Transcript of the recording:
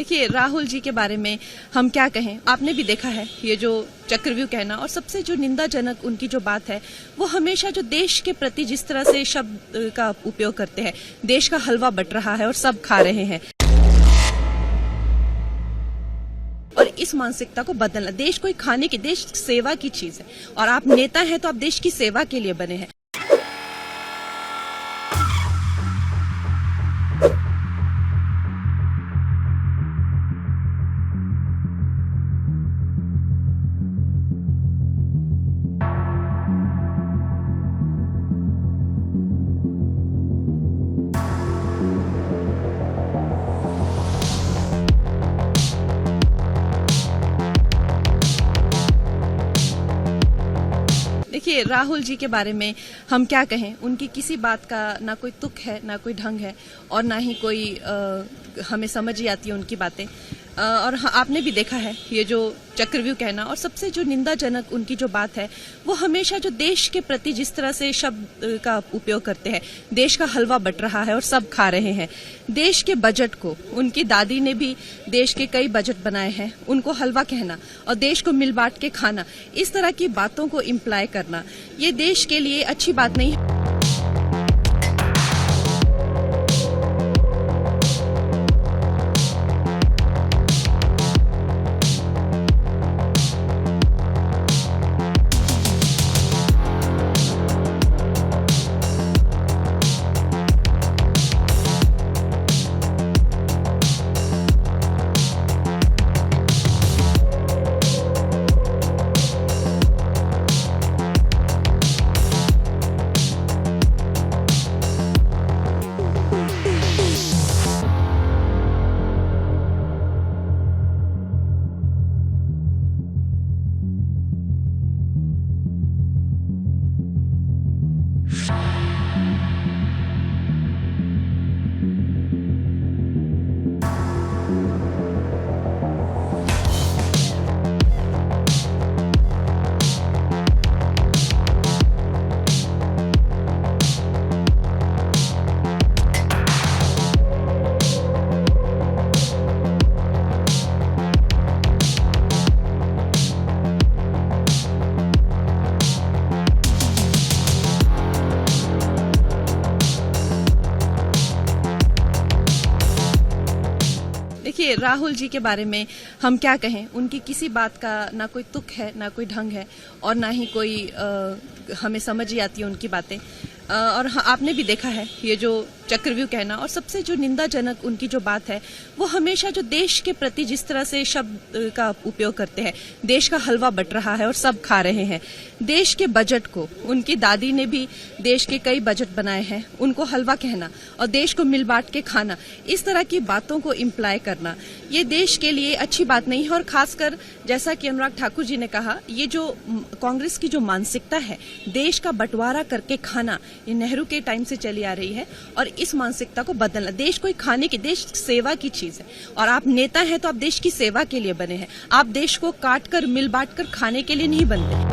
देखिए, राहुल जी के बारे में हम क्या कहें। आपने भी देखा है ये जो चक्रव्यूह कहना, और सबसे जो निंदाजनक उनकी जो बात है वो हमेशा जो देश के प्रति जिस तरह से शब्द का उपयोग करते हैं, देश का हलवा बट रहा है और सब खा रहे हैं, और इस मानसिकता को बदलना। देश कोई खाने की, देश सेवा की चीज है, और आप नेता हैं तो आप देश की सेवा के लिए बने हैं। देखिए, राहुल जी के बारे में हम क्या कहें। उनकी किसी बात का ना कोई तुक है, ना कोई ढंग है, और ना ही कोई हमें समझ ही आती है उनकी बातें। और आपने भी देखा है ये जो चक्रव्यूह कहना, और सबसे जो निंदाजनक उनकी जो बात है वो हमेशा जो देश के प्रति जिस तरह से शब्द का उपयोग करते हैं, देश का हलवा बट रहा है और सब खा रहे हैं। देश के बजट को, उनकी दादी ने भी देश के कई बजट बनाए हैं, उनको हलवा कहना और देश को मिल बांट के खाना, इस तरह की बातों को इम्प्लाई करना, ये देश के लिए अच्छी बात नहीं है। देखिए, राहुल जी के बारे में हम क्या कहें। उनकी किसी बात का ना कोई तुक है, ना कोई ढंग है, और ना ही कोई हमें समझ ही आती है उनकी बातें। और आपने भी देखा है ये जो चक्रव्यूह कहना, और सबसे जो निंदाजनक उनकी जो बात है वो हमेशा जो देश के प्रति जिस तरह से शब्द का उपयोग करते हैं, देश का हलवा बट रहा है और सब खा रहे हैं। देश के बजट को, उनकी दादी ने भी देश के कई बजट बनाए हैं, उनको हलवा कहना और देश को मिल बांट के खाना, इस तरह की बातों को इम्प्लाई करना, ये देश के लिए अच्छी बात नहीं है। और खासकर जैसा कि अनुराग ठाकुर जी ने कहा, ये जो कांग्रेस की जो मानसिकता है, देश का बंटवारा करके खाना, ये नेहरू के टाइम से चली आ रही है, और इस मानसिकता को बदलना। देश कोई खाने की, देश सेवा की चीज है, और आप नेता हैं तो आप देश की सेवा के लिए बने हैं। आप देश को काट कर, मिल बांट कर खाने के लिए नहीं बनते।